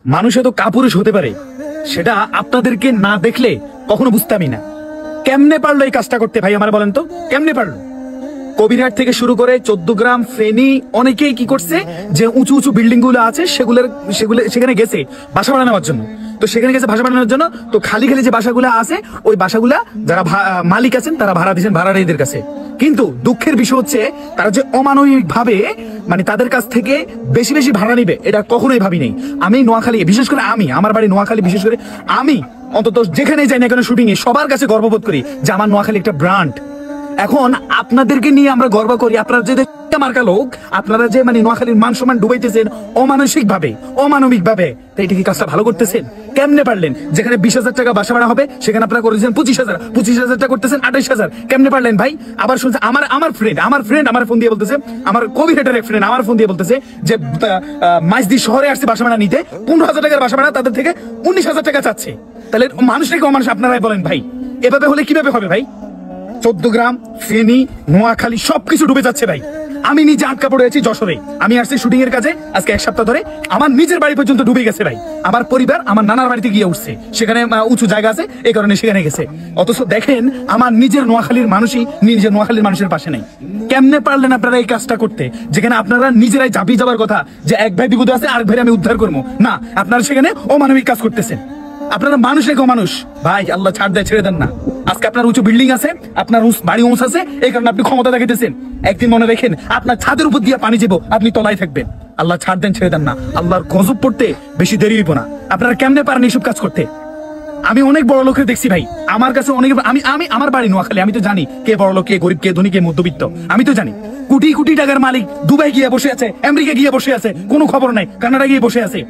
মানুষ এত কাপুরুষ হতে পারে সেটা আপনাদেরকে না দেখলে কখনো বুঝতামই না। কেমনে পারলো এই কাজটা করতে ভাই আমার বলেন তো, কেমনে পারলো? কবিরহাট থেকে শুরু করে 14 গ্রাম, ফেনী, অনেকেই কি করছে যে উঁচু উঁচু বিল্ডিং গুলো আছে সেখানে গেছে বাসা বানানোর জন্য। তো সেখানে গেছে বাসা বানানোর জন্য, তো খালি খালি যে বাসাগুলো আছে ওই বাসাগুলা যারা মালিক আছেন তারা ভাড়া দিচ্ছেন ভাড়াটিদের কাছে। কিন্তু দুঃখের বিষয় হচ্ছে তারা যে অমানবিক ভাবে মানে তাদের কাছ থেকে বেশি বেশি ভাড়া নিবে এটা কখনোই ভাবি নেই। আমি নোয়াখালী, বিশেষ করে আমার বাড়ি নোয়াখালী, বিশেষ করে আমি অন্তত যেখানে যাই না কেন শুটিং এ সবার কাছে গর্ববোধ করি যে আমার নোয়াখালী একটা ব্র্যান্ড। এখন আপনাদেরকে নিয়ে আমরা গর্ব করি, আপনারা যে মার্কা লোক, আপনারা যে মানে নোয়াখালীর মান সম্মান ডুবাইতেছেন অমানসিক ভাবে, অমানবিক ভাবে, তাই এটা কি কাজটা ভালো করতেছেন? কেমনে পারলেন? যেখানে 20,000 টাকা বাসা ভাড়া হবে সেখানে আপনারা করেছেন 25,000 টাকা করতেছেন 28,000, কেমনে পারলেন ভাই? আবার শুনছে আমার ফ্রেন্ড আমার ফোন দিয়ে বলতেছে, আমার কবিরহাটের এক ফ্রেন্ড আমার ফোন দিয়ে বলতেছে যে মাইজদি শহরে আসছে বাসা ভাড়া নিতে, 15,000 টাকার বাসা ভাড়া তাদের থেকে 19,000 টাকা চাচ্ছে। তাহলে মানুষ নাকি অমানুষ আপনারাই বলেন ভাই? এভাবে হলে কিভাবে হবে ভাই? 14 গ্রাম, ফেনী, নোয়াখালী সবকিছু ডুবে যাচ্ছে ভাই। আমি নিজে আটকা পড়ে আছি যশোরে। আমি আসছি শুটিং এর কাজে আজকে 1 সপ্তাহ ধরে, আমার নিজের বাড়ি পর্যন্ত ডুবে গেছে ভাই। আমার পরিবার আমার নানার বাড়িতে গিয়ে উঠছে, সেখানে উঁচু জায়গা আছে এই কারণে সেখানে গেছে। অথচ দেখেন আমার নিজের নোয়াখালীর মানুষের পাশে নেই। কেমনে পারলেন আপনারা এই কাজটা করতে, যেখানে আপনারা নিজেরাই ঝাঁপিয়ে যাবার কথা যে এক ভাই বিপদে আছে আরেক ভাই আমি উদ্ধার করবো না, আপনারা সেখানে অমানবিক কাজ করতেছেন। আপনারা মানুষ রেখো মানুষ ভাই, আল্লাহ ছাড় দেয়, ছেড়ে দেন না। আজকে আপনার উঁচু বিল্ডিং আছে, আপনার বাড়ি উঁচ আছে, এই কারণে আপনি ক্ষমতা দেখাইতেছেন। একদিন মনে রাখেন আপনার ছাদের উপর দিয়ে পানি যাবো, আপনি তলায় থাকবেন। আল্লাহ ছাড় দেন, ছেড়ে দেন না। আল্লাহর গজব পড়তে বেশি দেরি হইব না। আপনারা কেমনে পারেন এইসব কাজ করতে? আমি অনেক বড় লোকের দেখছি ভাই, আমার কাছে অনেক, আমি আমার বাড়ি নোয়াখালী, আমি তো জানি কে বড় লোক, কে গরিব, কে ধনী, কে মধ্যবিত্ত, আমি তো জানি। কোটি কোটি টাকার মালিক দুবাই গিয়ে বসে আছে, আমেরিকা গিয়ে বসে আছে, কোনো খবর নাই, কানাডা গিয়ে বসে আছে।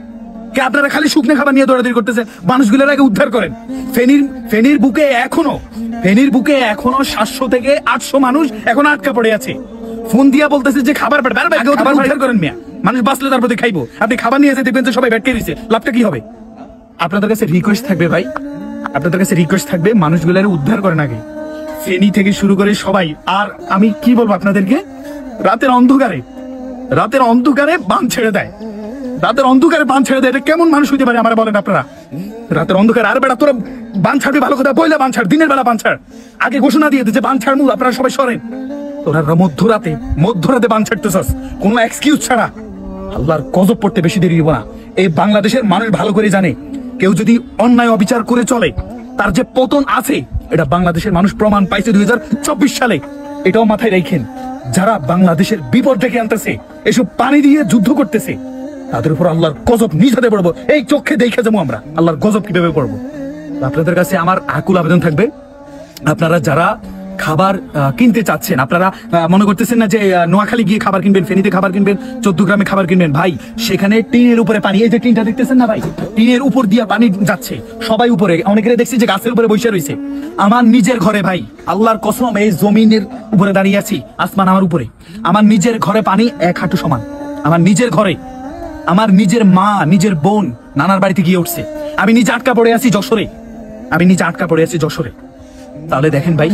আপনারা খালি শুকনো খাবার নিয়ে দৌড়াদৌড়ি করতেছেন, মানুষগুলোর আগে উদ্ধার করেন। ফেনীর বুকে এখনো 700 থেকে 800 মানুষ এখন আটকা পড়ে আছে। ফোন দিয়া বলতেছে যে খাবার উদ্ধার করেন মিয়া, মানুষ বাঁচলে তার প্রতি খাইবো। আপনি খাবার নিয়ে এসে দেখবেন যে সবাই ব্যাটকে দিচ্ছে, লাভটা কি হবে? আপনাদের কাছে রিকোয়েস্ট থাকবে ভাই, আপনাদের কাছে রিকোয়েস্ট থাকবে মানুষগুলোর উদ্ধার করেন আগে, ফেনী থেকে শুরু করে সবাই। আর আমি কি বলবো আপনাদেরকে, রাতের অন্ধকারে বান ছেড়ে দেয়, রাতের অন্ধকারে বান ছেড়ে দেয়। এটা কেমন মানুষ হইতে পারে আমার বলেন আপনারা? রাতের অন্ধকারে, আর বেড়া তোরা বান ছাড়বি ভালো কথা, বইলা বান ছাড়, দিনের বেলা বান ছাড়, আগে ঘোষণা দিয়ে দিচ্ছে বান ছাড়, আপনারা সবাই সরেন। তোরা মধ্যরাতে বান ছাড়তেছস কোনো এক্সকিউজ ছাড়া। আল্লাহর গজব পড়তে বেশি দেরি হইব না। এই বাংলাদেশের মানুষ ভালো করে জানে, কেউ যদি অন্যায় অবিচার করে চলে তার যে পতন আছে এটা বাংলাদেশের মানুষ প্রমাণ পাইছে 2024 সালে। এটাও মাথায় রাখেন, যারা বাংলাদেশের বিপদ ডেকে আনতেছে, এসব পানি দিয়ে যুদ্ধ করতেছে, তাদের উপর আল্লাহর গজব নিজ হাতে পড়বো। এই চোখে দেখে যাবো আমরা আল্লাহর গজব কিভাবে পড়বো। আপনাদের কাছে আমার আকুল আবেদন থাকবে, আপনারা যারা খাবার কিনতে চাচ্ছেন, আপনারা মনে করতেছেন না যে নোয়াখালী গিয়ে খাবার কিনবেন, ফেনীতে খাবার কিনবেন, 14 গ্রামে খাবার কিনবেন। ভাই সেখানে টিনের উপরে পানি, এই যে টিনটা দেখতেছেন না ভাই, টিনের উপর দিয়ে পানি যাচ্ছে, সবাই উপরে, অনেকের দেখছি যে গাছের উপরে বসে রয়েছে। আমার নিজের ঘরে ভাই, আল্লাহর কসম, এই জমিনের উপরে দাঁড়িয়ে আছি, আসমান আমার উপরে, আমার নিজের ঘরে পানি 1 হাঁটু সমান। আমার নিজের ঘরে আমার নিজের মা, নিজের বোন নানার বাড়িতে গিয়ে উঠছে, আমি নিজে আটকা পড়ে আছি যশোরে। তাহলে দেখেন ভাই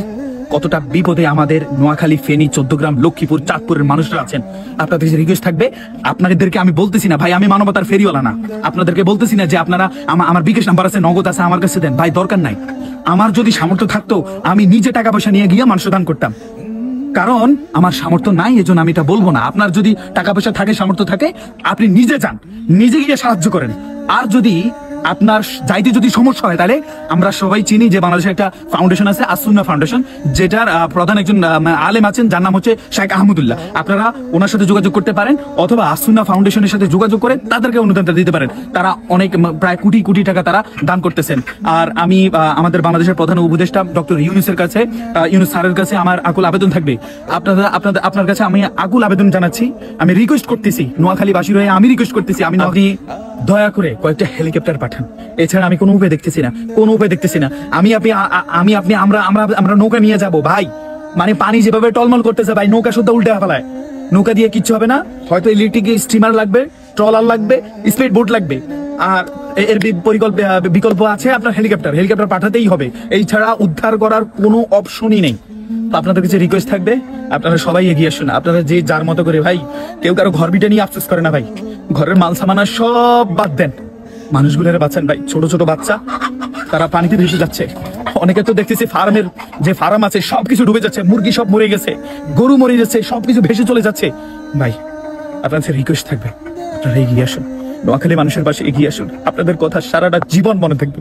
কতটা বিপদে আমাদের নোয়াখালী, ফেনী, 14 গ্রাম, লক্ষ্মীপুর, চাঁদপুরের মানুষরা আছেন। আপনাদের রিকোয়েস্ট থাকবে, আপনাদেরকে আমি বলতেছি না ভাই আমি মানবতার ফেরিওয়ালা না, আপনাদেরকে বলতেছি না যে আপনারা আমার বিকাশ নাম্বার আছে, নগদ আছে, আমার কাছে দেন, ভাই দরকার নাই। আমার যদি সামর্থ্য থাকতো আমি নিজে টাকা পয়সা নিয়ে গিয়ে মানুষ দান করতাম, কারণ আমার সামর্থ্য নাই, এজন্য আমি এটা বলবো না। আপনার যদি টাকা পয়সা থাকে, সামর্থ্য থাকে, আপনি নিজে যান, নিজে গিয়ে সাহায্য করেন। আর যদি আপনার যাইতে যদি সমস্যা হয়, তাহলে আমরা সবাই চিনি যে বাংলাদেশে একটা ফাউন্ডেশন আছে, আসুন্না ফাউন্ডেশন, যেটার প্রধান একজন আলেম আছেন, যার নাম হচ্ছে শেখ আহমদুল্লাহ। আপনারা ওনার সাথে যোগাযোগ করতে পারেন, অথবা আসুন্না ফাউন্ডেশনের সাথে যোগাযোগ করে তাদেরকে অনুদানটা দিতে পারেন। তারা অনেক, প্রায় কোটি কোটি টাকা তারা দান করতেছেন। আর আমি আমাদের বাংলাদেশের প্রধান উপদেষ্টা ডক্টর ইউনূস স্যারের কাছে আমার আকুল আবেদন থাকবে, আপনার কাছে আমি আকুল আবেদন জানাচ্ছি, আমি রিকোয়েস্ট করতেছি, নোয়াখালীবাসীর হয়ে আমি রিকোয়েস্ট করতেছি, আপনি দয়া করে কয়েকটা হেলিকপ্টার পাঠান। এছাড়া আমি কোনো উপায় দেখতেছি না। আমরা নৌকা নিয়ে যাব ভাই, মানে পানি যেভাবে টলমল করতেছে ভাই, নৌকা শুদ্ধ উল্টে ফেলায়, নৌকা দিয়ে কিচ্ছু হবে না। হয়তো ইলেকট্রিক স্টিমার লাগবে, ট্রলার লাগবে, স্পিড বোট লাগবে, আর এর বিকল্প আছে আপনার হেলিকপ্টার পাঠাতেই হবে। এই ছাড়া উদ্ধার করার কোনো অপশনই নেই। আপনাদের কাছে রিকোয়েস্ট থাকবে, আপনারা সবাই এগিয়ে আসুন। আপনারা যে যার মতো করে ভাই, কেউ কারো ঘর বিটে নিয়ে আফসোস করে না ভাই, ঘরের মাল সামানা সব বাদ দেন, মানুষগুলোর বাঁচান ভাই, ছোট ছোট বাচ্চা তারা পানিতে ভেসে যাচ্ছে। অনেকে তো দেখতেছি ফার্মের যে ফার্ম আছে সবকিছু ডুবে যাচ্ছে, মুরগি সব মরে গেছে, গরু মরে যাচ্ছে, সবকিছু ভেসে চলে যাচ্ছে। ভাই আপনাদের রিকোয়েস্ট থাকবে, আপনারা এগিয়ে আসুন, নোয়াখালী মানুষের পাশে এগিয়ে আসুন, আপনাদের কথা সারাটা জীবন মনে থাকবে।